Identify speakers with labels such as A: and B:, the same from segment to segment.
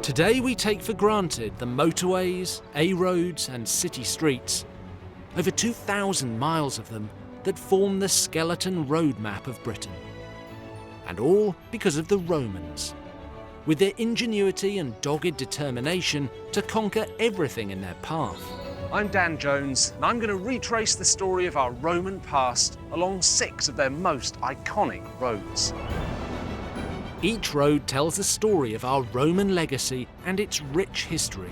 A: Today we take for granted the motorways, A-roads and city streets, over 2,000 miles of them that form the skeleton roadmap of Britain. And all because of the Romans, with their ingenuity and dogged determination to conquer everything in their path.
B: I'm Dan Jones, and I'm going to retrace the story of our Roman past along 6 of their most iconic roads.
A: Each road tells the story of our Roman legacy and its rich history.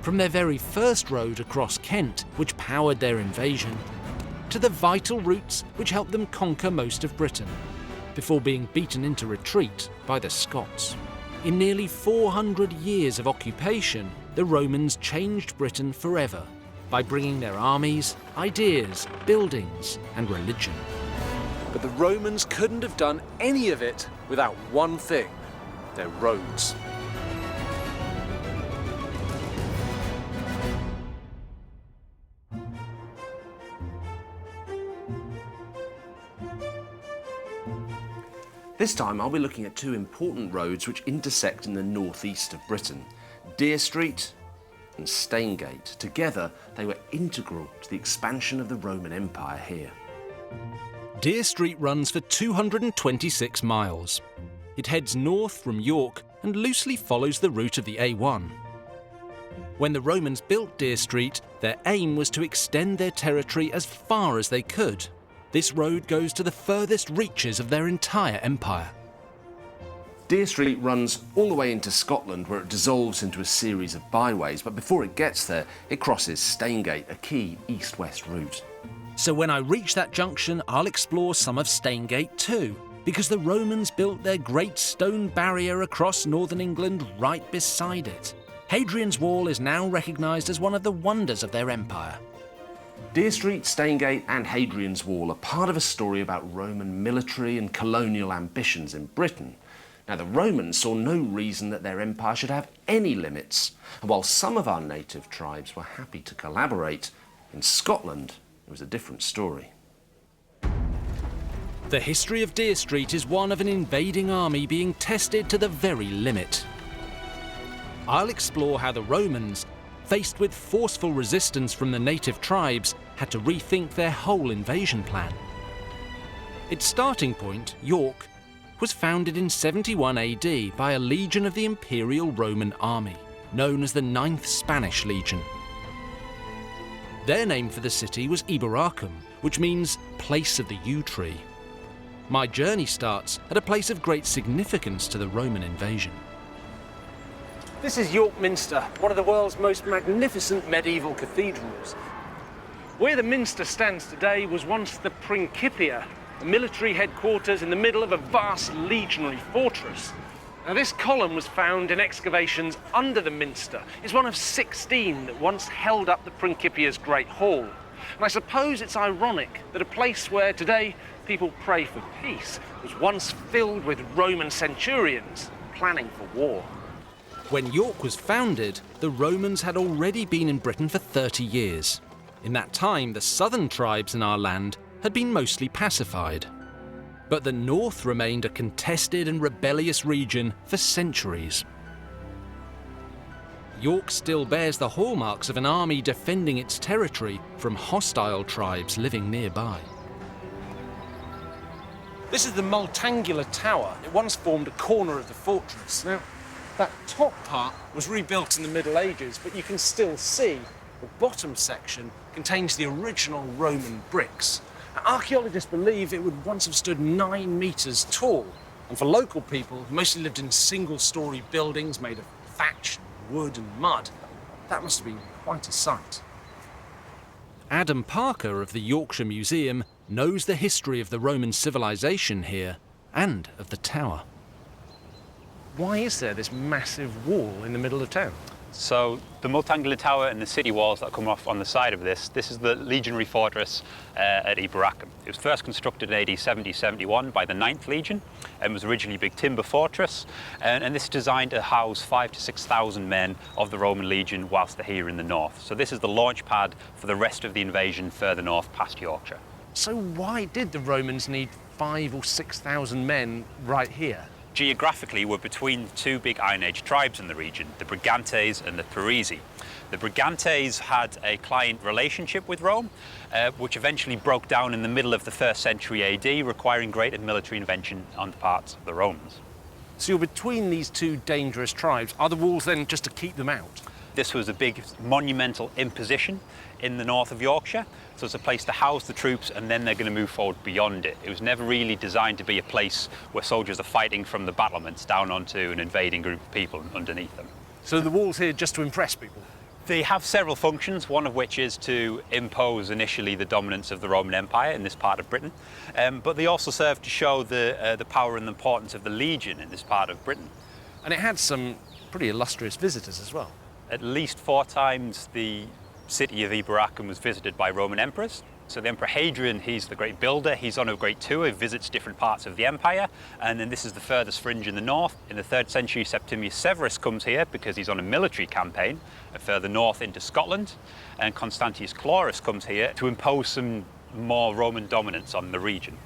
A: From their very first road across Kent, which powered their invasion, to the vital routes which helped them conquer most of Britain, before being beaten into retreat by the Scots. In nearly 400 years of occupation, the Romans changed Britain forever by bringing their armies, ideas, buildings, and religion.
B: But the Romans couldn't have done any of it without one thing: their roads. This time I'll be looking at 2 important roads which intersect in the northeast of Britain: Deer Street and Staingate. Together, they were integral to the expansion of the Roman Empire here.
A: Deer Street runs for 226 miles. It heads north from York and loosely follows the route of the A1. When the Romans built Deer Street, their aim was to extend their territory as far as they could. This road goes to the furthest reaches of their entire empire.
B: Deer Street runs all the way into Scotland, where it dissolves into a series of byways, but before it gets there, it crosses Staingate, a key east-west route.
A: So when I reach that junction, I'll explore some of Staingate too, because the Romans built their great stone barrier across northern England right beside it. Hadrian's Wall is now recognised as one of the wonders of their empire.
B: Deer Street, Staingate and Hadrian's Wall are part of a story about Roman military and colonial ambitions in Britain. Now, the Romans saw no reason that their empire should have any limits, and while some of our native tribes were happy to collaborate, in Scotland it was a different story.
A: The history of Deer Street is one of an invading army being tested to the very limit. I'll explore how the Romans, faced with forceful resistance from the native tribes, had to rethink their whole invasion plan. Its starting point, York, was founded in 71 AD by a legion of the Imperial Roman Army, known as the 9th Spanish Legion. Their name for the city was Iberacum, which means place of the yew tree. My journey starts at a place of great significance to the Roman invasion.
B: This is York Minster, one of the world's most magnificent medieval cathedrals. Where the Minster stands today was once the Principia, a military headquarters in the middle of a vast legionary fortress. Now, this column was found in excavations under the Minster. It's one of 16 that once held up the Principia's Great Hall. And I suppose it's ironic that a place where today people pray for peace was once filled with Roman centurions planning for war.
A: When York was founded, the Romans had already been in Britain for 30 years. In that time, the southern tribes in our land had been mostly pacified. But the north remained a contested and rebellious region for centuries. York still bears the hallmarks of an army defending its territory from hostile tribes living nearby.
B: This is the Multangular Tower. It once formed a corner of the fortress. Now, that top part was rebuilt in the Middle Ages, but you can still see the bottom section contains the original Roman bricks. Now, archaeologists believe it would once have stood 9 metres tall, and for local people who mostly lived in single-storey buildings made of thatch, wood and mud, that must have been quite a sight.
A: Adam Parker of the Yorkshire Museum knows the history of the Roman civilization here and of the tower.
B: Why is there this massive wall in the middle of town?
C: So the Multangular Tower and the city walls that come off on the side of this is the legionary fortress at Iberacum. It was first constructed in AD 70-71 by the 9th Legion and was originally a big timber fortress. And this is designed to house 5,000 to 6,000 men of the Roman Legion whilst they're here in the north. So this is the launch pad for the rest of the invasion further north past Yorkshire.
B: So why did the Romans need 5,000 or 6,000 men right here?
C: geographically were between two big Iron Age tribes in the region, the Brigantes and the Parisi. The Brigantes had a client relationship with Rome, which eventually broke down in the middle of the 1st century AD, requiring greater military intervention on the part of the Romans.
B: So you're between these two dangerous tribes. Are the walls then just to keep them out?
C: This was a big monumental imposition in the north of Yorkshire. So it's a place to house the troops, and then they're going to move forward beyond it. It was never really designed to be a place where soldiers are fighting from the battlements down onto an invading group of people underneath them.
B: So the walls here just to impress people?
C: They have several functions, one of which is to impose initially the dominance of the Roman Empire in this part of Britain, but they also serve to show the power and the importance of the legion in this part of Britain.
B: And it had some pretty illustrious visitors as well.
C: At least 4 times the city of Iberacum was visited by Roman emperors. So the Emperor Hadrian, he's the great builder, he's on a great tour, he visits different parts of the empire, and then this is the furthest fringe in the north. In the 3rd century, Septimius Severus comes here because he's on a military campaign further north into Scotland, and Constantius Chlorus comes here to impose some more Roman dominance on the region.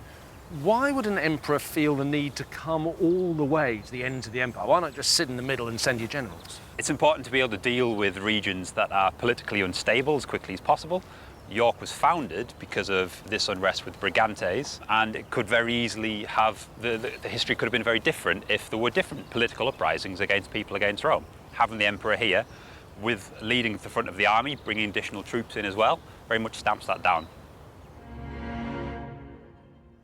B: Why would an emperor feel the need to come all the way to the ends of the empire? Why not just sit in the middle and send your generals?
C: It's important to be able to deal with regions that are politically unstable as quickly as possible. York was founded because of this unrest with Brigantes, and it could very easily have, the history could have been very different if there were different political uprisings against people against Rome. Having the emperor here, with leading the front of the army, bringing additional troops in as well, very much stamps that down.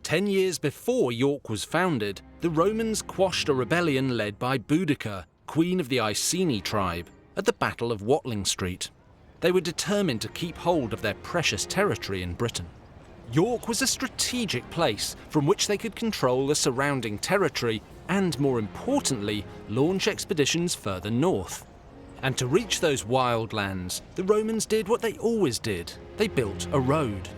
A: 10 years before York was founded, the Romans quashed a rebellion led by Boudicca, queen of the Iceni tribe, at the Battle of Watling Street. They were determined to keep hold of their precious territory in Britain. York was a strategic place from which they could control the surrounding territory and, more importantly, launch expeditions further north. And to reach those wild lands, the Romans did what they always did. They built a road.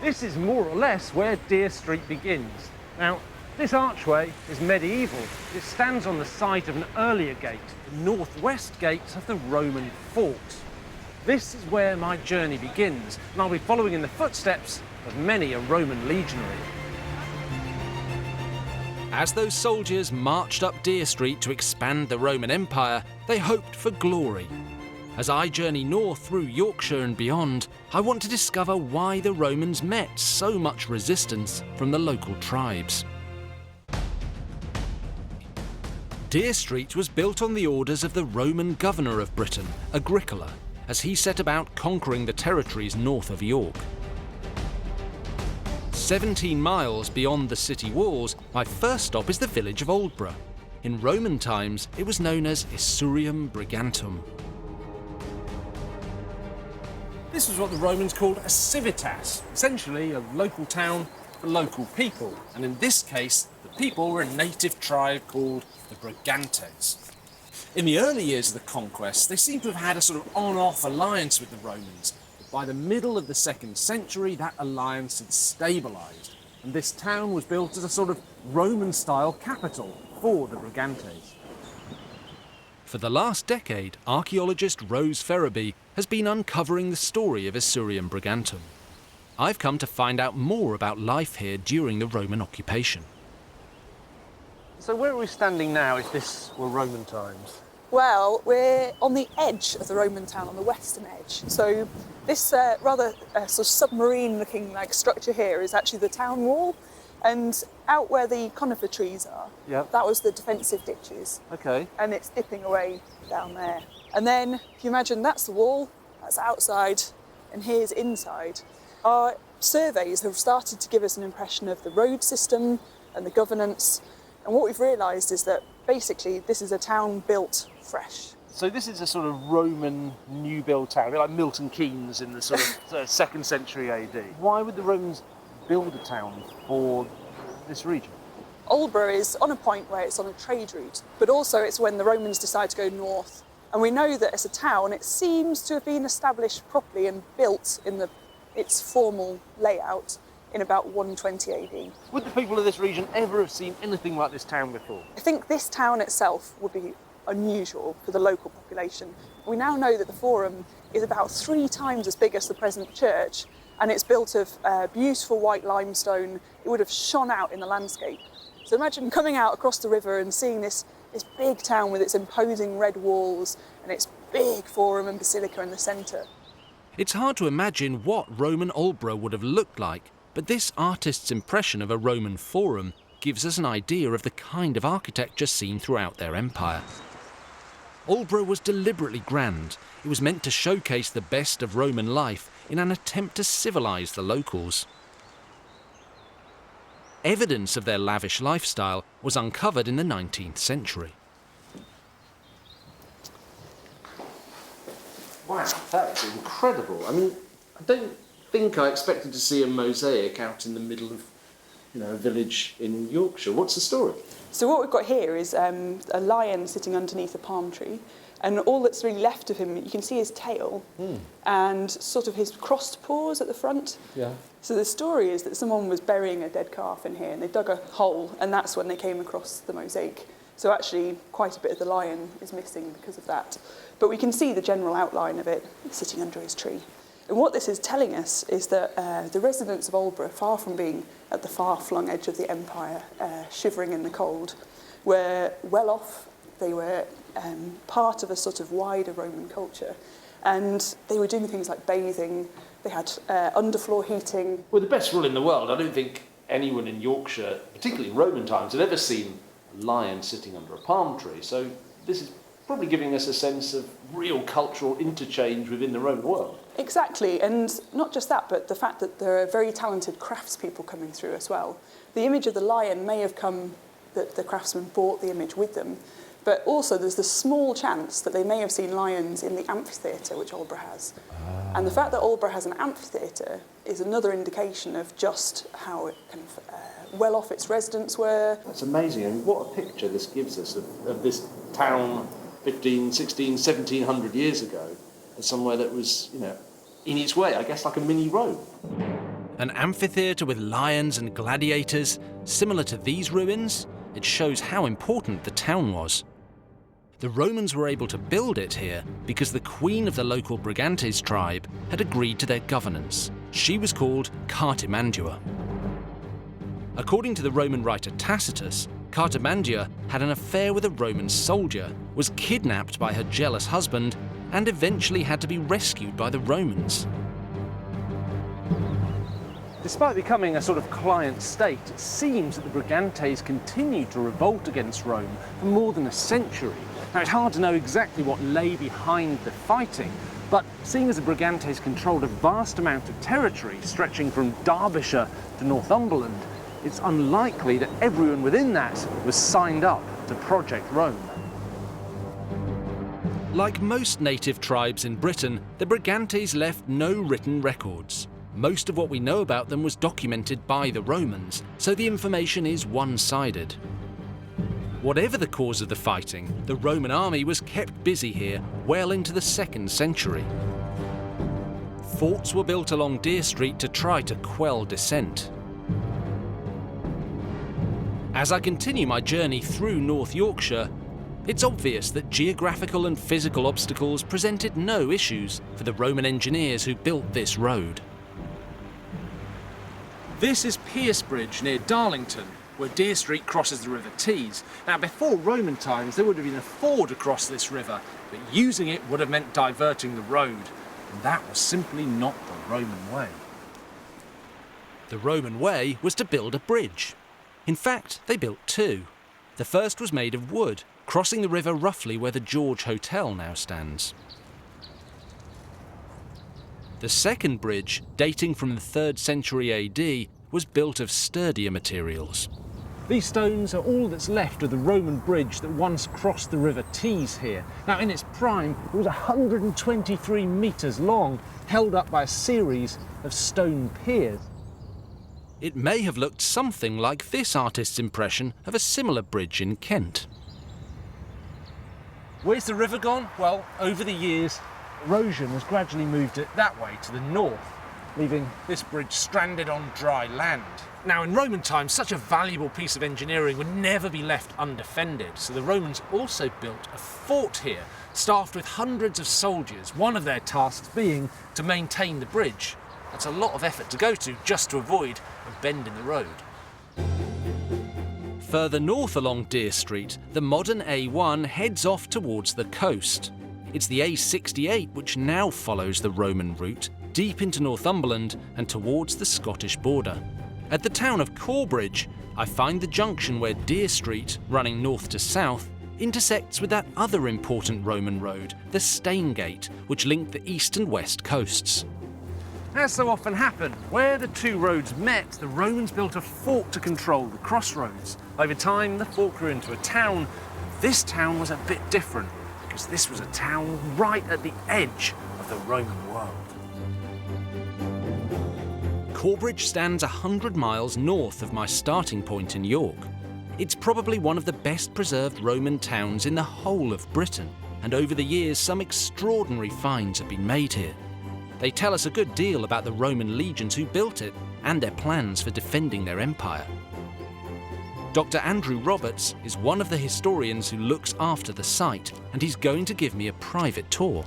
B: This is more or less where Deer Street begins. Now, this archway is medieval. It stands on the site of an earlier gate, the northwest gate of the Roman fort. This is where my journey begins, and I'll be following in the footsteps of many a Roman legionary.
A: As those soldiers marched up Deer Street to expand the Roman Empire, they hoped for glory. As I journey north through Yorkshire and beyond, I want to discover why the Romans met so much resistance from the local tribes. Deer Street was built on the orders of the Roman governor of Britain, Agricola, as he set about conquering the territories north of York. 17 miles beyond the city walls, my first stop is the village of Aldborough. In Roman times, it was known as Isurium Brigantum.
B: This was what the Romans called a civitas, essentially a local town for local people. And in this case, the people were a native tribe called the Brigantes. In the early years of the conquest, they seem to have had a sort of on-off alliance with the Romans. But by the middle of the 2nd century, that alliance had stabilised, and this town was built as a sort of Roman-style capital for the Brigantes.
A: For the last decade, archaeologist Rose Ferraby has been uncovering the story of Isurium Brigantum. I've come to find out more about life here during the Roman occupation.
B: So where are we standing now if this were Roman times?
D: Well, we're on the edge of the Roman town, on the western edge. So this rather sort of submarine-looking like structure here is actually the town wall, and out where the conifer trees are, that was the defensive ditches.
B: Okay.
D: And it's dipping away down there. And then, if you imagine, that's the wall, that's outside, and here's inside. Our surveys have started to give us an impression of the road system and the governance, and what we've realised is that basically this is a town built fresh.
B: So this is a sort of Roman new build town, a bit like Milton Keynes in the sort of 2nd century AD. Why would the Romans build a town for this region?
D: Aldborough is on a point where it's on a trade route, but also it's when the Romans decide to go north. And we know that as a town, it seems to have been established properly and built in its formal layout in about 120 AD.
B: Would the people of this region ever have seen anything like this town before?
D: I think this town itself would be unusual for the local population. We now know that the Forum is about 3 times as big as the present church, and it's built of beautiful white limestone. It would have shone out in the landscape. So imagine coming out across the river and seeing this big town with its imposing red walls and its big forum and basilica in the centre.
A: It's hard to imagine what Roman Aldborough would have looked like, but this artist's impression of a Roman forum gives us an idea of the kind of architecture seen throughout their empire. Aldborough was deliberately grand. It was meant to showcase the best of Roman life in an attempt to civilise the locals. Evidence of their lavish lifestyle was uncovered in the 19th century.
B: Wow, that's incredible. I mean, I don't think I expected to see a mosaic out in the middle of, a village in Yorkshire. What's the story?
D: So what we've got here is a lion sitting underneath a palm tree, and all that's really left of him, you can see his tail and sort of his crossed paws at the front.
B: Yeah.
D: So the story is that someone was burying a dead calf in here, and they dug a hole, and that's when they came across the mosaic. So actually, quite a bit of the lion is missing because of that. But we can see the general outline of it sitting under his tree. And what this is telling us is that the residents of Aldborough, far from being at the far-flung edge of the empire, shivering in the cold, were well off. They were part of a sort of wider Roman culture. And they were doing things like bathing. They had underfloor heating.
B: Well, the best rule in the world, I don't think anyone in Yorkshire, particularly in Roman times, had ever seen a lion sitting under a palm tree. So this is probably giving us a sense of real cultural interchange within the Roman world.
D: Exactly, and not just that, but the fact that there are very talented craftspeople coming through as well. The image of the lion may have come, that the craftsmen brought the image with them, but also there's the small chance that they may have seen lions in the amphitheatre which Aldborough has. And the fact that Aldborough has an amphitheatre is another indication of just how kind of well off its residents were.
B: That's amazing, and what a picture this gives us of this town 15, 16, 1700 years ago, as somewhere that was, in its way, I guess, like a mini Rome.
A: An amphitheatre with lions and gladiators, similar to these ruins, it shows how important the town was. The Romans were able to build it here because the queen of the local Brigantes tribe had agreed to their governance. She was called Cartimandua. According to the Roman writer Tacitus, Cartimandua had an affair with a Roman soldier, was kidnapped by her jealous husband, and eventually had to be rescued by the Romans.
B: Despite becoming a sort of client state, it seems that the Brigantes continued to revolt against Rome for more than a century. Now, it's hard to know exactly what lay behind the fighting, but seeing as the Brigantes controlled a vast amount of territory stretching from Derbyshire to Northumberland, it's unlikely that everyone within that was signed up to Project Rome.
A: Like most native tribes in Britain, the Brigantes left no written records. Most of what we know about them was documented by the Romans, so the information is one-sided. Whatever the cause of the fighting, the Roman army was kept busy here well into the 2nd century. Forts were built along Deer Street to try to quell dissent. As I continue my journey through North Yorkshire, it's obvious that geographical and physical obstacles presented no issues for the Roman engineers who built this road.
B: This is Pierce Bridge near Darlington, where Deer Street crosses the River Tees. Now, before Roman times, there would have been a ford across this river, but using it would have meant diverting the road, and that was simply not the Roman way.
A: The Roman way was to build a bridge. In fact, they built two. The first was made of wood, crossing the river roughly where the George Hotel now stands. The second bridge, dating from the 3rd century AD, was built of sturdier materials.
B: These stones are all that's left of the Roman bridge that once crossed the River Tees here. Now, in its prime, it was 123 metres long, held up by a series of stone piers.
A: It may have looked something like this artist's impression of a similar bridge in Kent.
B: Where's the river gone? Well, over the years, erosion has gradually moved it that way to the north, leaving this bridge stranded on dry land. Now, in Roman times, such a valuable piece of engineering would never be left undefended, so the Romans also built a fort here, staffed with hundreds of soldiers, one of their tasks being to maintain the bridge. That's a lot of effort to go to just to avoid a bend in the road.
A: Further north along Deer Street, the modern A1 heads off towards the coast. It's the A68 which now follows the Roman route deep into Northumberland and towards the Scottish border. At the town of Corbridge, I find the junction where Deer Street, running north to south, intersects with that other important Roman road, the Staingate, which linked the east and west coasts.
B: As so often happened, where the two roads met, the Romans built a fort to control the crossroads. Over time, the fort grew into a town. This town was a bit different, because this was a town right at the edge of the Roman world.
A: Corbridge stands 100 miles north of my starting point in York. It's probably one of the best preserved Roman towns in the whole of Britain, and over the years some extraordinary finds have been made here. They tell us a good deal about the Roman legions who built it and their plans for defending their empire. Dr. Andrew Roberts is one of the historians who looks after the site, and he's going to give me a private tour.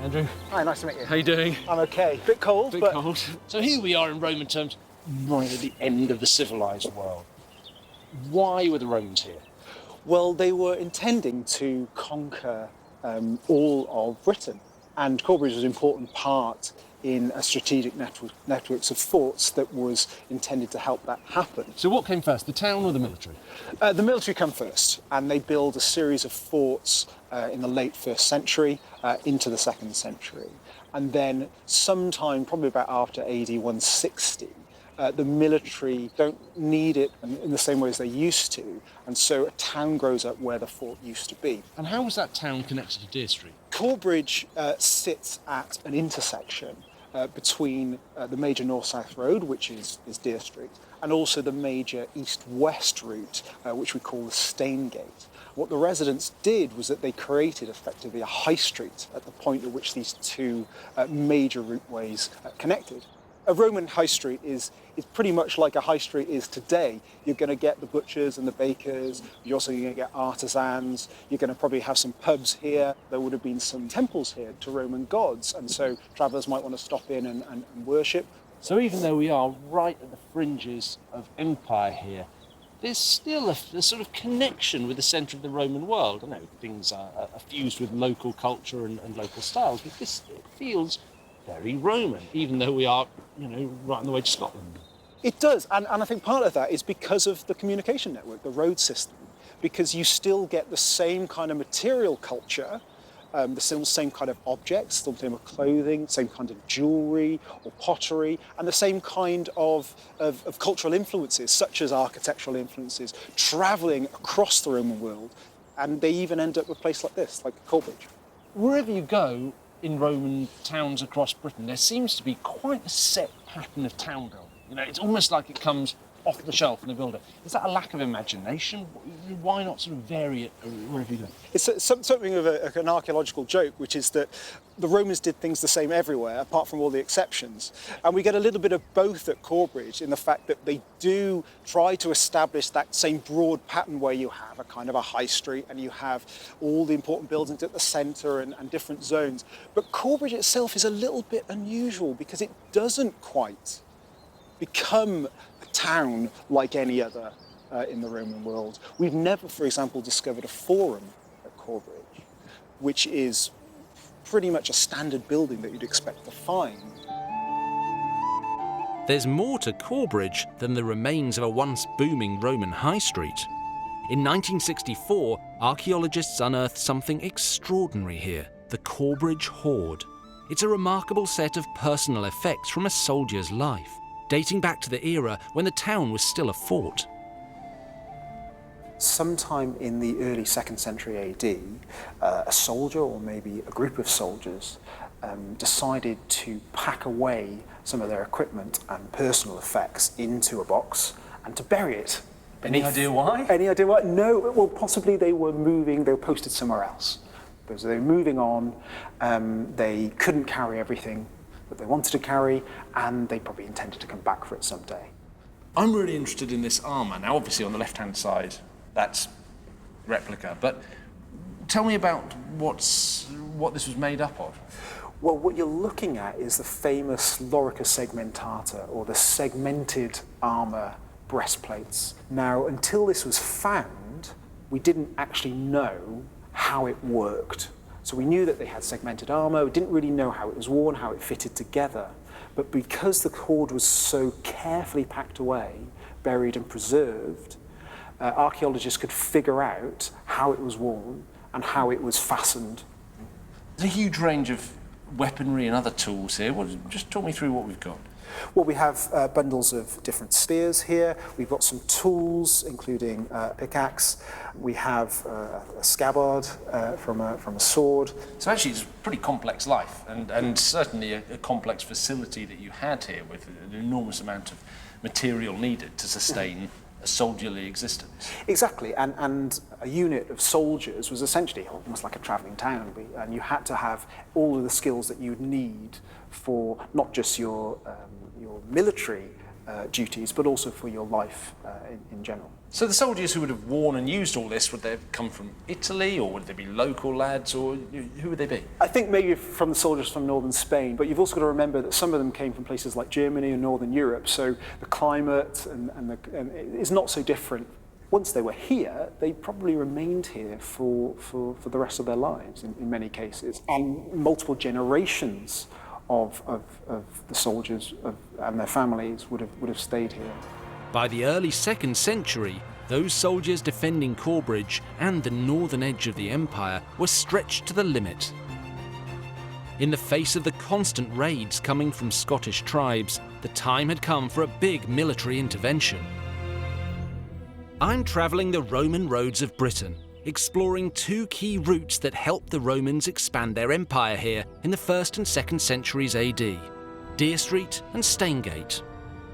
B: Andrew.
E: Hi, nice to meet you.
B: How you doing?
E: I'm okay. Bit cold,
B: Bit
E: but
B: cold. So here we are in Roman terms, right at the end of the civilised world. Why were the Romans here?
E: well, they were intending to conquer all of Britain, and Corbridge was an important part in a strategic networks of forts that was intended to help that happen.
B: So what came first, the town or the military?
E: The military come first, and they build a series of forts in the late 1st century into the 2nd century. And then sometime, probably about after AD 160, the military don't need it in the same way as they used to, and so a town grows up where the fort used to be.
B: And how was that town connected to Deer Street?
E: Corbridge sits at an intersection between the major north-south road, which is Deer Street, and also the major east-west route, which we call the Staingate. What the residents did was that they created effectively a high street at the point at which these two major routeways connected. A Roman high street is pretty much like a high street is today. You're going to get the butchers and the bakers, you're also going to get artisans, you're going to probably have some pubs here. There would have been some temples here to Roman gods, and so travellers might want to stop in and worship.
B: So even though we are right at the fringes of empire here, there's still a sort of connection with the centre of the Roman world. I know things are fused with local culture and local styles, but this feels very Roman, even though we are, right on the way to Scotland.
E: It does, and I think part of that is because of the communication network, the road system, because you still get the same kind of material culture, the same kind of objects, the same of clothing, same kind of jewellery or pottery, and the same kind of cultural influences, such as architectural influences, travelling across the Roman world, and they even end up with a place like this, like Corbridge.
B: Wherever you go in Roman towns across Britain, there seems to be quite a set pattern of town building. It's almost like it comes off the shelf and they build it. Is that a lack of imagination? Why not sort of vary it wherever you go?
E: It's something of an archaeological joke, which is that the Romans did things the same everywhere, apart from all the exceptions. And we get a little bit of both at Corbridge in the fact that they do try to establish that same broad pattern where you have a kind of a high street and you have all the important buildings at the centre and different zones. But Corbridge itself is a little bit unusual because it doesn't quite become a town like any other in the Roman world. We've never, for example, discovered a forum at Corbridge, which is pretty much a standard building that you'd expect to find.
A: There's more to Corbridge than the remains of a once booming Roman high street. In 1964, archaeologists unearthed something extraordinary here, the Corbridge Hoard. It's a remarkable set of personal effects from a soldier's life, dating back to the era when the town was still a fort.
E: Sometime in the early 2nd century AD, a soldier, or maybe a group of soldiers, decided to pack away some of their equipment and personal effects into a box and to bury it.
B: Any idea why?
E: Any idea why? No, well, possibly they were posted somewhere else. So they were moving on, they couldn't carry everything that they wanted to carry, and they probably intended to come back for it someday.
B: I'm really interested in this armour. Now, obviously, on the left-hand side, that's replica, but tell me about what this was made up of.
E: Well, what you're looking at is the famous lorica segmentata, or the segmented armour breastplates. Now, until this was found, we didn't actually know how it worked. So we knew that they had segmented armour, we didn't really know how it was worn, how it fitted together. But because the cord was so carefully packed away, buried and preserved, archaeologists could figure out how it was worn and how it was fastened.
B: There's a huge range of weaponry and other tools here. Just talk me through what we've got.
E: Well, we have bundles of different spears here. We've got some tools, including pickaxe. We have a scabbard from a sword.
B: So actually it's a pretty complex life and certainly a complex facility that you had here with an enormous amount of material needed to sustain a soldierly existence.
E: Exactly, and a unit of soldiers was essentially almost like a travelling town, and you had to have all of the skills that you'd need for not just your military duties, but also for your life in general.
B: So the soldiers who would have worn and used all this, would they have come from Italy, or would they be local lads, or who would they be?
E: I think maybe from the soldiers from northern Spain, but you've also got to remember that some of them came from places like Germany and northern Europe, so the climate and is not so different. Once they were here, they probably remained here for the rest of their lives in many cases, and multiple generations of the soldiers and their families would have stayed here.
A: By the early 2nd century, those soldiers defending Corbridge and the northern edge of the empire were stretched to the limit. In the face of the constant raids coming from Scottish tribes, the time had come for a big military intervention. I'm travelling the Roman roads of Britain, exploring 2 key routes that helped the Romans expand their empire here in the 1st and 2nd centuries AD, Deer Street and Staingate.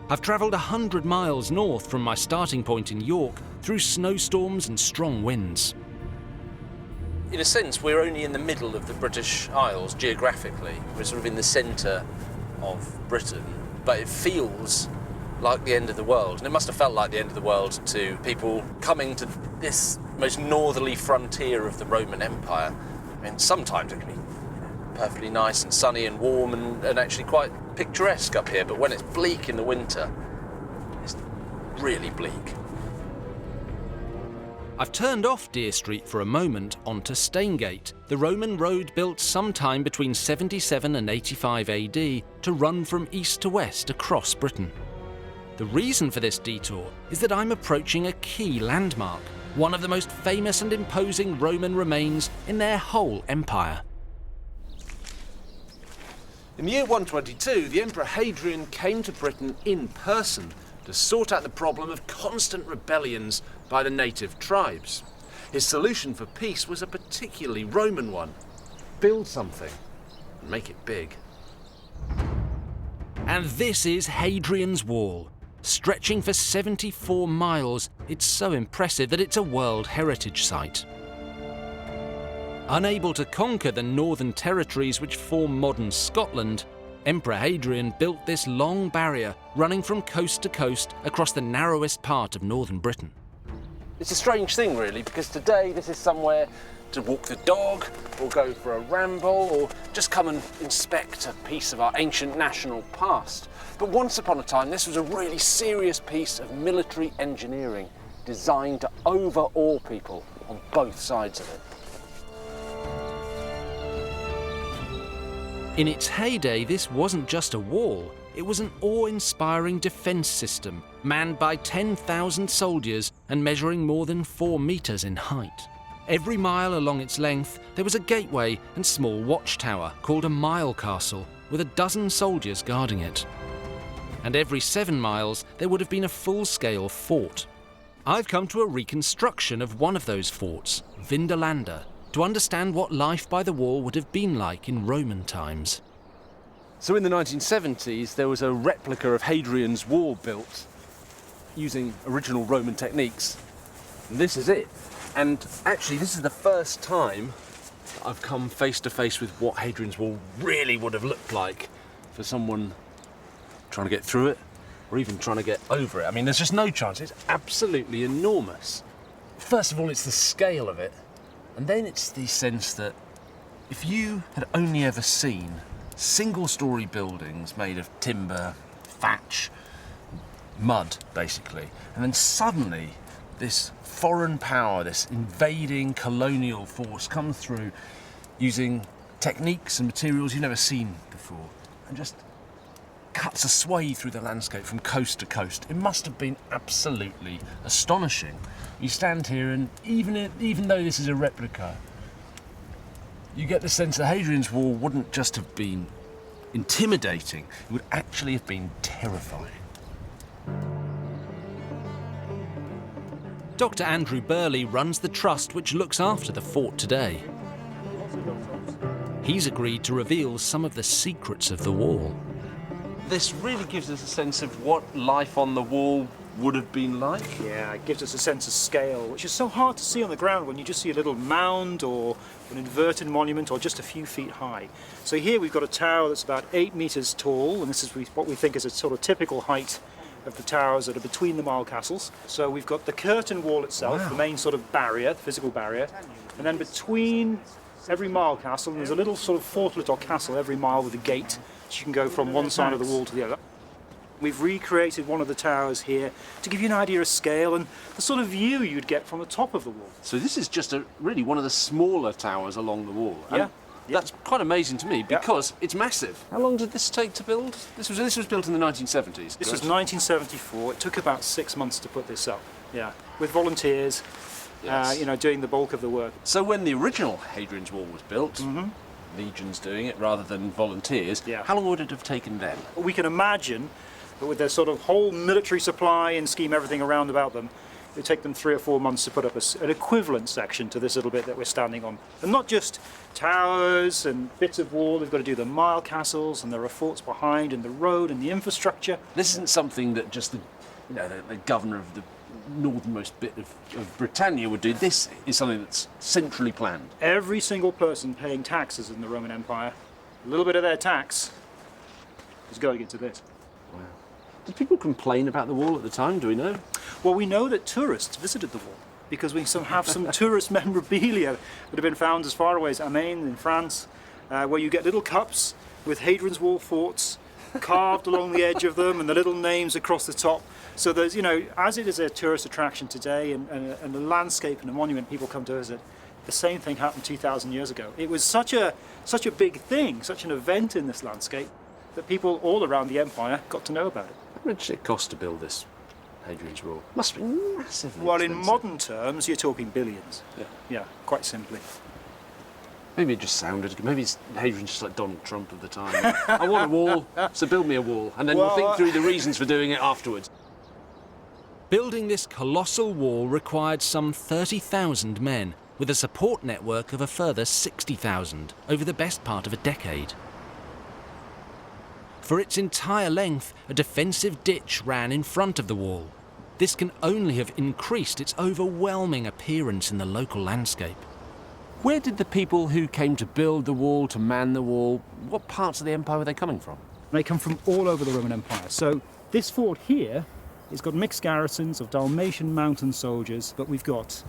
A: I've travelled 100 miles north from my starting point in York through snowstorms and strong winds.
B: In a sense, we're only in the middle of the British Isles geographically. We're sort of in the centre of Britain, but it feels like the end of the world. And it must have felt like the end of the world to people coming to this most northerly frontier of the Roman Empire. I mean, sometimes it can be perfectly nice and sunny and warm and actually quite picturesque up here, but when it's bleak in the winter, it's really bleak.
A: I've turned off Deer Street for a moment onto Staingate, the Roman road built sometime between 77 and 85 AD to run from east to west across Britain. The reason for this detour is that I'm approaching a key landmark, one of the most famous and imposing Roman remains in their whole empire.
B: In the year 122, the Emperor Hadrian came to Britain in person to sort out the problem of constant rebellions by the native tribes. His solution for peace was a particularly Roman one: build something and make it big.
A: And this is Hadrian's Wall. Stretching for 74 miles, it's so impressive that it's a World Heritage Site. Unable to conquer the northern territories which form modern Scotland, Emperor Hadrian built this long barrier running from coast to coast across the narrowest part of northern Britain.
B: It's a strange thing, really, because today this is somewhere to walk the dog, or go for a ramble, or just come and inspect a piece of our ancient national past. But once upon a time, this was a really serious piece of military engineering designed to overawe people on both sides of it.
A: In its heyday, this wasn't just a wall, it was an awe-inspiring defence system, manned by 10,000 soldiers and measuring more than 4 metres in height. Every mile along its length, there was a gateway and small watchtower called a mile castle, with a dozen soldiers guarding it. And every 7 miles, there would have been a full-scale fort. I've come to a reconstruction of one of those forts, Vindolanda, to understand what life by the wall would have been like in Roman times.
B: So in the 1970s, there was a replica of Hadrian's Wall built using original Roman techniques. And this is it. And actually, this is the first time I've come face to face with what Hadrian's Wall really would have looked like for someone trying to get through it, or even trying to get over it. I mean, there's just no chance. It's absolutely enormous. First of all, it's the scale of it. And then it's the sense that if you had only ever seen single-storey buildings made of timber, thatch,
F: mud, basically. And then suddenly, this foreign power, this invading colonial force comes through using techniques and materials you've never seen before, and just cuts a swathe through the landscape from coast to coast. It must have been absolutely astonishing. You stand here and even though this is a replica, you get the sense that Hadrian's Wall wouldn't just have been intimidating, it would actually have been terrifying.
A: Dr. Andrew Burley runs the trust which looks after the fort today. He's agreed to reveal some of the secrets of the wall.
F: This really gives us a sense of what life on the wall would have been like.
E: Yeah, it gives us a sense of scale, which is so hard to see on the ground when you just see a little mound or an inverted monument or just a few feet high. So here we've got a tower that's about 8 meters tall, and this is what we think is a sort of typical height of the towers that are between the mile castles. So we've got the curtain wall itself, the main sort of barrier, the physical barrier, and then between every mile castle, there's a little sort of fortlet or castle every mile with a gate, so you can go from one side of the wall to the other. We've recreated one of the towers here to give you an idea of scale and the sort of view you'd get from the top of the wall.
F: So this is just really one of the smaller towers along the wall.
E: Yeah.
F: That's quite amazing to me because it's massive. How long did this take to build? This was built in the 1970s.
E: This was 1974. It took about 6 months to put this up. Yeah, with volunteers, doing the bulk of the work.
F: So when the original Hadrian's Wall was built, legions doing it rather than volunteers, how long would it have taken then?
E: We can imagine that with their sort of whole military supply and scheme everything around about them, it would take them 3 or 4 months to put up an equivalent section to this little bit that we're standing on. And not just towers and bits of wall, they've got to do the mile castles, and there are forts behind, and the road and the infrastructure.
F: This isn't something that just the governor of the northernmost bit of Britannia would do. This is something that's centrally planned.
E: Every single person paying taxes in the Roman Empire, a little bit of their tax is going into this.
F: Wow. Did people complain about the wall at the time, do we know?
E: Well, we know that tourists visited the wall because we have some tourist memorabilia that have been found as far away as Amiens in France, where you get little cups with Hadrian's Wall forts carved along the edge of them and the little names across the top. So there's, as it is a tourist attraction today and a landscape and a monument people come to visit, the same thing happened 2,000 years ago. It was such a big thing, such an event in this landscape, that people all around the empire got to know about it.
F: How much did it cost to build this Hadrian's Wall? Must be massively
E: Well,
F: expensive.
E: in modern terms, you're talking billions. Yeah, quite simply.
F: Maybe it just sounded good. Maybe Hadrian's just like Donald Trump of the time. I want a wall, so build me a wall, and then we'll think through the reasons for doing it afterwards.
A: Building this colossal wall required some 30,000 men, with a support network of a further 60,000 over the best part of a decade. For its entire length, a defensive ditch ran in front of the wall. This can only have increased its overwhelming appearance in the local landscape.
F: Where did the people who came to build the wall, to man the wall, what parts of the empire were they coming from?
E: They come from all over the Roman Empire. So this fort here has got mixed garrisons of Dalmatian mountain soldiers, but we've got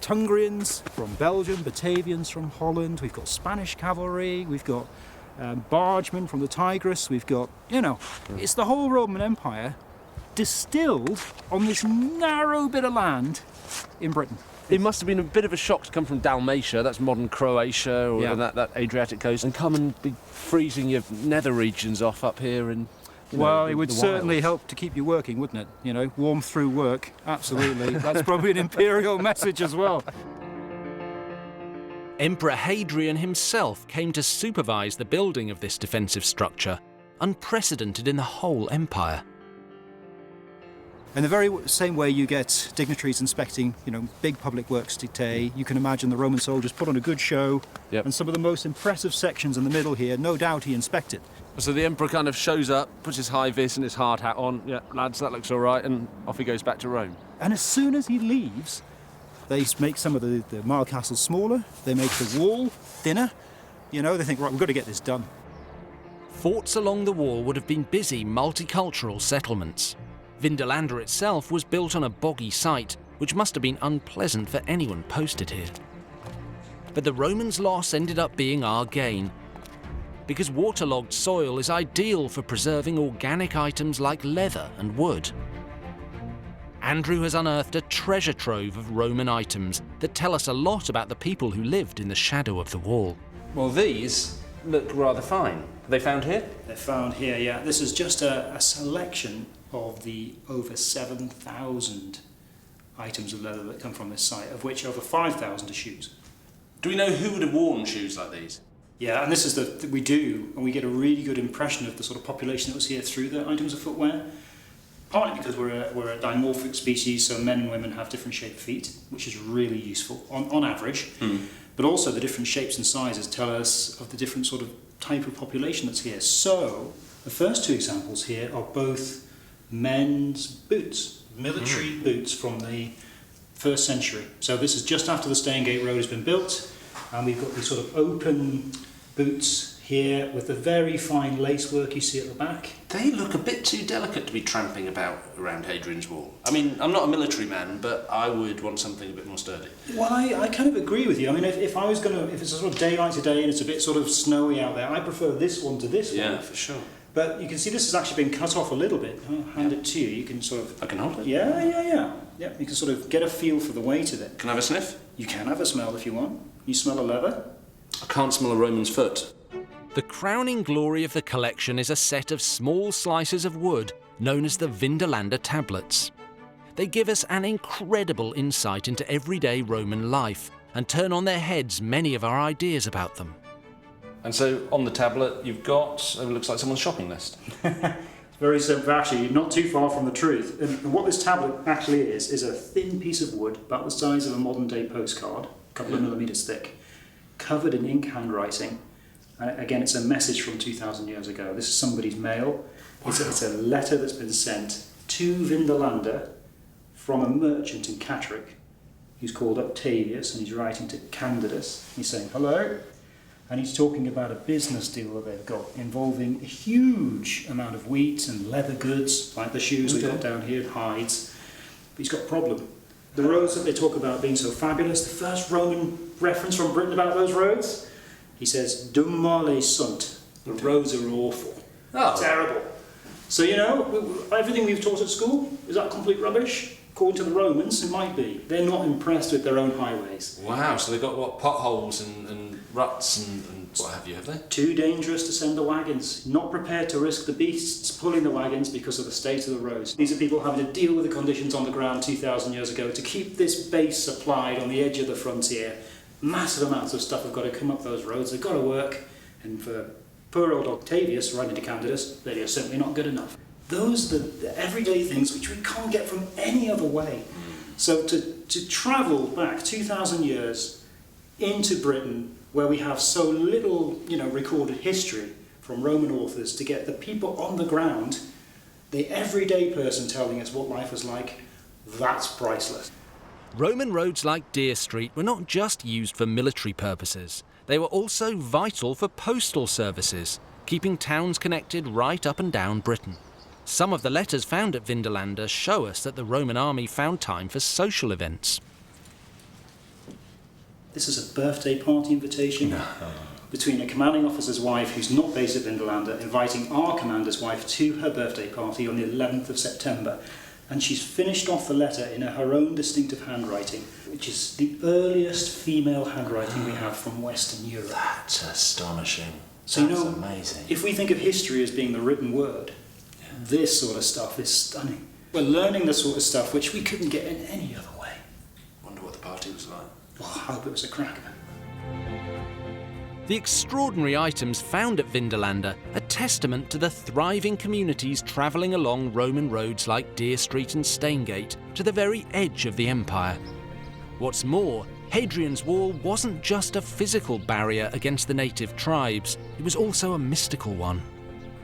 E: Tungrians from Belgium, Batavians from Holland, we've got Spanish cavalry, we've got bargemen from the Tigris, we've got, it's the whole Roman Empire distilled on this narrow bit of land in Britain.
F: It must have been a bit of a shock to come from Dalmatia, that's modern Croatia, or that Adriatic coast, and come and be freezing your nether regions off up here and...
E: Well, it would certainly help to keep you working, wouldn't it? Warm through work, absolutely. That's probably an imperial message as well.
A: Emperor Hadrian himself came to supervise the building of this defensive structure, unprecedented in the whole empire.
E: In the very same way you get dignitaries inspecting, big public works today, you can imagine the Roman soldiers put on a good show, and some of the most impressive sections in the middle here, no doubt he inspected.
F: So the emperor kind of shows up, puts his high vis and his hard hat on, lads, that looks all right, and off he goes back to Rome.
E: And as soon as he leaves, they make some of the mile castles smaller, they make the wall thinner, they think, right, we've got to get this done.
A: Forts along the wall would have been busy multicultural settlements. Vindolanda itself was built on a boggy site, which must have been unpleasant for anyone posted here. But the Romans' loss ended up being our gain, because waterlogged soil is ideal for preserving organic items like leather and wood. Andrew has unearthed a treasure trove of Roman items that tell us a lot about the people who lived in the shadow of the wall.
F: Well, these look rather fine. Are they found here?
G: They're found here, yeah. This is just a selection of the over 7,000 items of leather that come from this site, of which over 5,000 are shoes.
F: Do we know who would have worn shoes like these?
G: Yeah, and this is we do, and we get a really good impression of the sort of population that was here through the items of footwear. Partly because we're a dimorphic species, so men and women have different shaped feet, which is really useful on average. But also the different shapes and sizes tell us of the different sort of type of population that's here. So the first two examples here are both men's boots, military boots from the 1st century. So this is just after the Staingate Road has been built, and we've got these sort of open boots here with the very fine lacework you see at the back.
F: They look a bit too delicate to be tramping about around Hadrian's Wall. I mean, I'm not a military man, but I would want something a bit more sturdy.
G: Well, I kind of agree with you. I mean, if it's a sort of day like today and it's a bit sort of snowy out there, I prefer this one to this one.
F: Yeah, for sure.
G: But you can see this has actually been cut off a little bit. I'll hand it to you. You can sort of...
F: I can hold it?
G: Yeah. You can sort of get a feel for the weight of it.
F: Can I have a sniff?
G: You can have a smell if you want. You smell a leather?
F: I can't smell a Roman's foot.
A: The crowning glory of the collection is a set of small slices of wood known as the Vindolanda tablets. They give us an incredible insight into everyday Roman life and turn on their heads many of our ideas about them.
F: And so on the tablet you've got, it looks like someone's shopping list.
G: It's very simple. Actually, you're not too far from the truth. And what this tablet actually is a thin piece of wood about the size of a modern day postcard, a couple of millimetres thick, covered in ink handwriting. Again, it's a message from 2,000 years ago. This is somebody's mail. It's a letter that's been sent to Vindolanda from a merchant in Catterick who's called Octavius, and he's writing to Candidus. He's saying, hello, and he's talking about a business deal that they've got involving a huge amount of wheat and leather goods, like the shoes we've got down here, hides. But he's got a problem. The roads that they talk about being so fabulous, the first Roman reference from Britain about those roads, he says, dum male sunt. The roads are awful.
F: Oh.
G: Terrible. So, you know, everything we've taught at school, is that complete rubbish? According to the Romans, it might be. They're not impressed with their own highways.
F: Wow, so they've got, what, potholes and ruts and what have they?
G: Too dangerous to send the wagons. Not prepared to risk the beasts pulling the wagons because of the state of the roads. These are people having to deal with the conditions on the ground 2,000 years ago to keep this base supplied on the edge of the frontier. Massive amounts of stuff have got to come up those roads. They've got to work. And for poor old Octavius writing to Candidus, they are simply not good enough. Those are the everyday things which we can't get from any other way. So to travel back 2,000 years into Britain, where we have so little, recorded history from Roman authors, to get the people on the ground, the everyday person telling us what life was like, that's priceless.
A: Roman roads like Deer Street were not just used for military purposes. They were also vital for postal services, keeping towns connected right up and down Britain. Some of the letters found at Vindolanda show us that the Roman army found time for social events.
G: This is a birthday party invitation between a commanding officer's wife who's not based at Vindolanda inviting our commander's wife to her birthday party on the 11th of September. And she's finished off the letter in her own distinctive handwriting, which is the earliest female handwriting we have from Western Europe.
F: That's astonishing.
G: So,
F: That's amazing.
G: If we think of history as being the written word, this sort of stuff is stunning. We're learning the sort of stuff which we couldn't get in any other way.
F: Wonder what the party was like.
G: Well, I hope it was a cracker.
A: The extraordinary items found at Vindolanda are testament to the thriving communities travelling along Roman roads like Deer Street and Staingate to the very edge of the empire. What's more, Hadrian's Wall wasn't just a physical barrier against the native tribes, it was also a mystical one.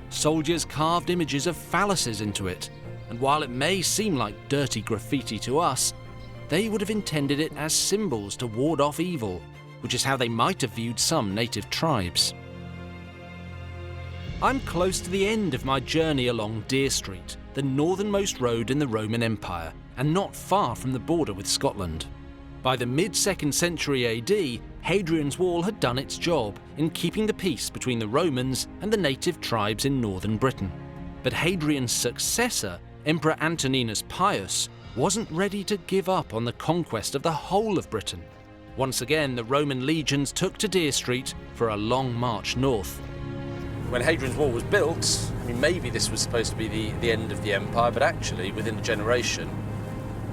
A: Soldiers carved images of phalluses into it, and while it may seem like dirty graffiti to us, they would have intended it as symbols to ward off evil, which is how they might have viewed some native tribes. I'm close to the end of my journey along Deer Street, the northernmost road in the Roman Empire, and not far from the border with Scotland. By the mid-2nd century AD, Hadrian's Wall had done its job in keeping the peace between the Romans and the native tribes in northern Britain. But Hadrian's successor, Emperor Antoninus Pius, wasn't ready to give up on the conquest of the whole of Britain. Once again, the Roman legions took to Deer Street for a long march north.
F: When Hadrian's Wall was built, I mean, maybe this was supposed to be the end of the empire, but actually, within a generation,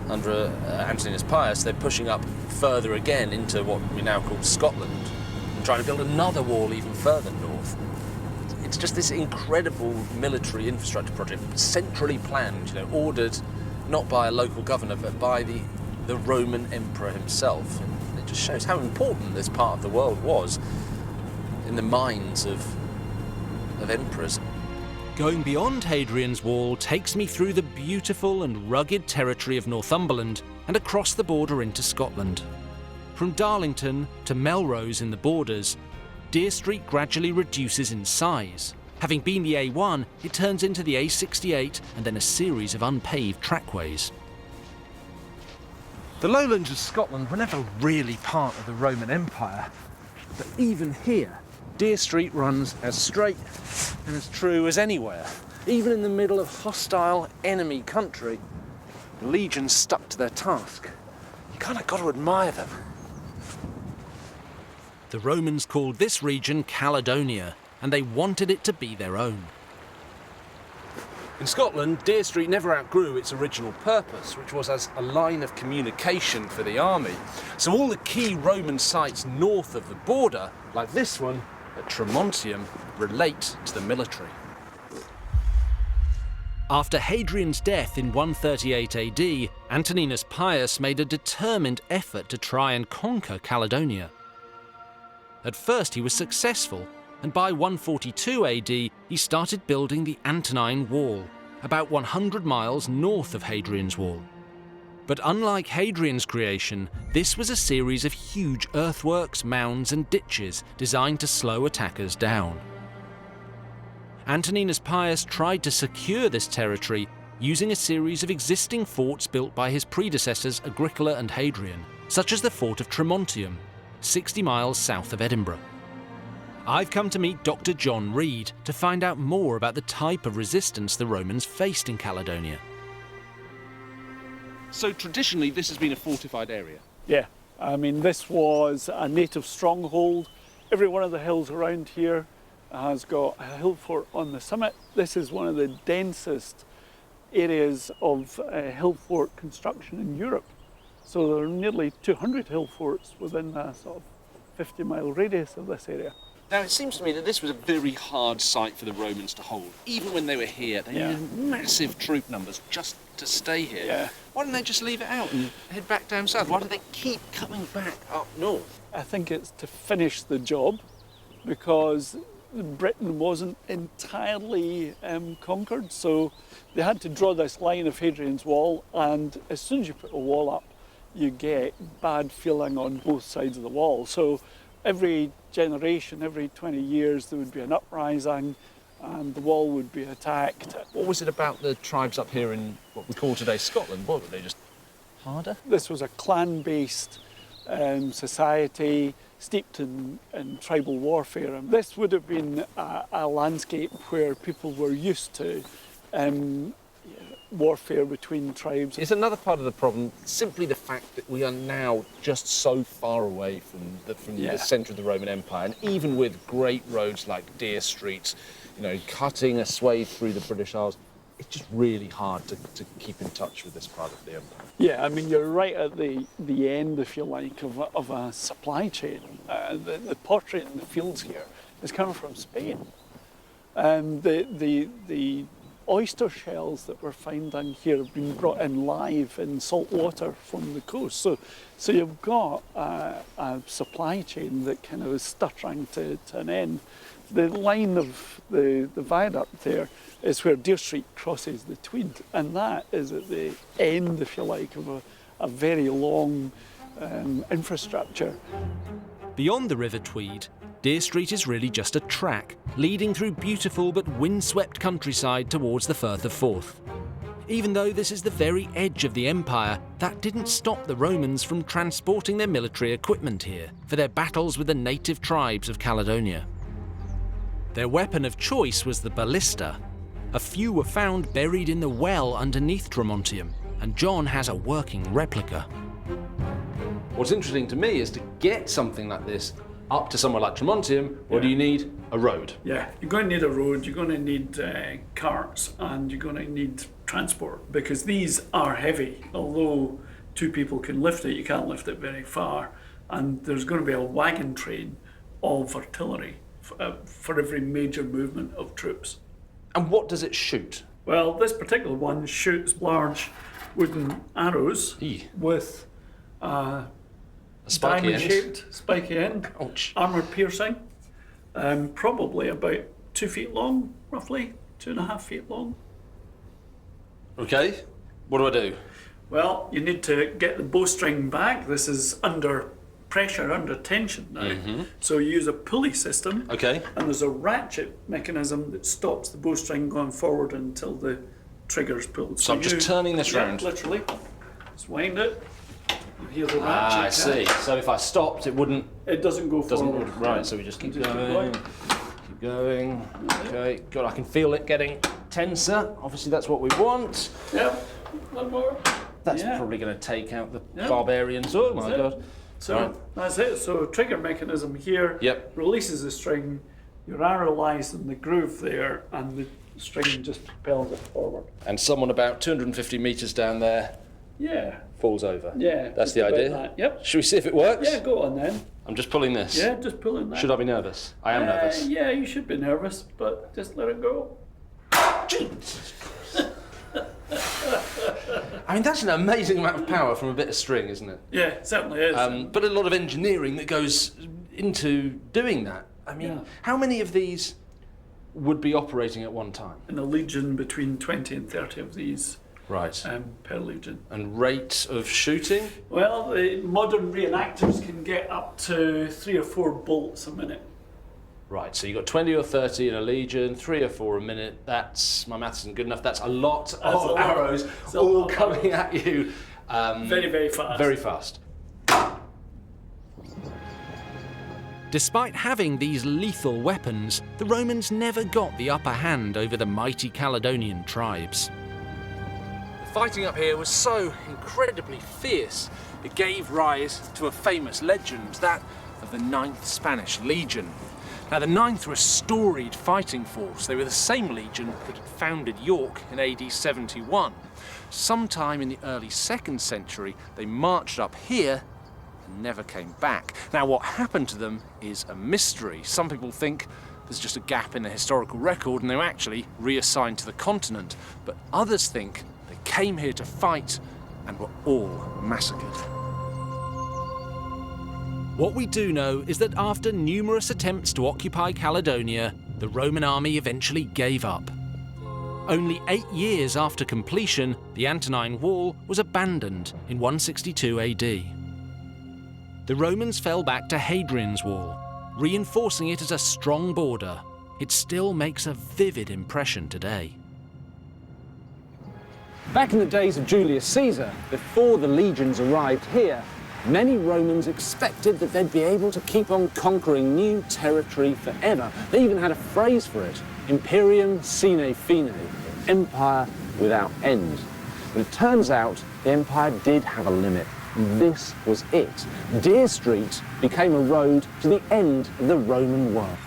F: under Antoninus Pius, they're pushing up further again into what we now call Scotland, and trying to build another wall even further north. It's just this incredible military infrastructure project, centrally planned, ordered not by a local governor, but by the Roman emperor himself. And it just shows how important this part of the world was in the minds of emperors.
A: Going beyond Hadrian's Wall takes me through the beautiful and rugged territory of Northumberland and across the border into Scotland. From Darlington to Melrose in the Borders, Deer Street gradually reduces in size. Having been the A1, it turns into the A68 and then a series of unpaved trackways.
B: The lowlands of Scotland were never really part of the Roman Empire, but even here, Deer Street runs as straight and as true as anywhere. Even in the middle of hostile enemy country, the legions stuck to their task. You kind of got to admire them.
A: The Romans called this region Caledonia, and they wanted it to be their own.
B: In Scotland, Deer Street never outgrew its original purpose, which was as a line of communication for the army. So all the key Roman sites north of the border, like this one at Tremontium, relate to the military.
A: After Hadrian's death in 138 AD, Antoninus Pius made a determined effort to try and conquer Caledonia. At first he was successful, and by 142 AD he started building the Antonine Wall, about 100 miles north of Hadrian's Wall. But unlike Hadrian's creation, this was a series of huge earthworks, mounds and ditches designed to slow attackers down. Antoninus Pius tried to secure this territory using a series of existing forts built by his predecessors Agricola and Hadrian, such as the fort of Tremontium, 60 miles south of Edinburgh. I've come to meet Dr. John Reed to find out more about the type of resistance the Romans faced in Caledonia.
B: So traditionally this has been a fortified area.
H: Yeah, I mean this was a native stronghold. Every one of the hills around here has got a hill fort on the summit. This is one of the densest areas of hill fort construction in Europe. So there are nearly 200 hill forts within a sort of 50-mile radius of this area.
B: Now it seems to me that this was a very hard site for the Romans to hold. Even when they were here, they needed massive troop numbers just to stay here.
H: Yeah.
B: Why didn't they just leave it out and head back down south? Why do they keep coming back up north?
H: I think it's to finish the job because Britain wasn't entirely conquered, so they had to draw this line of Hadrian's Wall, and as soon as you put a wall up, you get bad feeling on both sides of the wall. So every generation, every 20 years, there would be an uprising and the wall would be attacked.
B: What was it about the tribes up here in what we call today Scotland? What were they, just harder?
H: This was a clan-based society steeped in tribal warfare. And this would have been a landscape where people were used to warfare between tribes.
B: It's another part of the problem, simply the fact that we are now just so far away from the centre of the Roman Empire, and even with great roads like Deer Street, cutting a swathe through the British Isles, it's just really hard to keep in touch with this part of the empire.
H: Yeah, I mean, you're right at the end, if you like, of a supply chain. The pottery in the fields here is coming from Spain. The oyster shells that we're finding here have been brought in live in salt water from the coast. So you've got a supply chain that kind of is stuttering to an end. The line of the viaduct there is where Deer Street crosses the Tweed, and that is at the end, if you like, of a very long infrastructure.
A: Beyond the River Tweed, Deer Street is really just a track leading through beautiful but windswept countryside towards the Firth of Forth. Even though this is the very edge of the empire, that didn't stop the Romans from transporting their military equipment here for their battles with the native tribes of Caledonia. Their weapon of choice was the ballista. A few were found buried in the well underneath Tremontium, and John has a working replica.
F: What's interesting to me is to get something like this up to somewhere like Tremontium, what do you need? A road.
H: Yeah, you're going to need a road, you're going to need carts, and you're going to need transport, because these are heavy. Although 2 people can lift it, you can't lift it very far. And there's going to be a wagon train of artillery for every major movement of troops.
F: And what does it shoot?
H: Well, this particular one shoots large wooden arrows with diamond-shaped spiky end, armour-piercing, probably about 2 feet long, roughly 2.5 feet long.
F: Okay, what do I do?
H: Well, you need to get the bowstring back. This is under pressure, under tension now. So you use a pulley system.
F: Okay.
H: And there's a ratchet mechanism that stops the bowstring going forward until the trigger's pulled.
F: So I'm just turning this round?
H: Literally. Just wind it. And here's a ratchet.
F: I see. So if I stopped, it wouldn't...
H: It doesn't go forward.
F: Right, so we just keep going. Keep going. Okay, good. I can feel it getting tenser. Obviously, that's what we want.
H: Yep. One more.
F: That's probably going to take out the barbarians. Oh my God.
H: So that's it. So trigger mechanism here releases the string, your arrow lies in the groove there, and the string just propels it forward.
F: And someone about 250 metres down there falls over.
H: Yeah.
F: That's the idea?
H: That. Yep.
F: Should we see if it works?
H: Yeah, go on then.
F: I'm just pulling this.
H: Yeah, just pulling that.
F: Should I be nervous? I am nervous.
H: Yeah, you should be nervous, but just let it go.
F: Jesus Christ. I mean, that's an amazing amount of power from a bit of string, isn't it?
H: Yeah, it certainly is.
F: But a lot of engineering that goes into doing that. I mean, how many of these would be operating at one time?
H: In a legion, between 20 and 30 of these
F: right.
H: Per legion.
F: And rate of shooting?
H: Well, the modern reenactors can get up to 3 or 4 bolts a minute.
F: Right, so you've got 20 or 30 in a legion, 3 or 4 a minute. That's, my maths isn't good enough, that's a lot of arrows all coming at you.
H: Very, very fast.
F: Very fast.
A: Despite having these lethal weapons, the Romans never got the upper hand over the mighty Caledonian tribes.
F: The fighting up here was so incredibly fierce, it gave rise to a famous legend, that of the 9th Spanish Legion. Now, the 9th were a storied fighting force. They were the same legion that had founded York in AD 71. Sometime in the early 2nd century, they marched up here and never came back. Now, what happened to them is a mystery. Some people think there's just a gap in the historical record and they were actually reassigned to the continent. But others think they came here to fight and were all massacred.
A: What we do know is that after numerous attempts to occupy Caledonia, the Roman army eventually gave up. Only 8 years after completion, the Antonine Wall was abandoned in 162 AD. The Romans fell back to Hadrian's Wall, reinforcing it as a strong border. It still makes a vivid impression today.
B: Back in the days of Julius Caesar, before the legions arrived here, many Romans expected that they'd be able to keep on conquering new territory forever. They even had a phrase for it, Imperium sine fine, empire without end. But it turns out the empire did have a limit. This was it. Deer Street became a road to the end of the Roman world.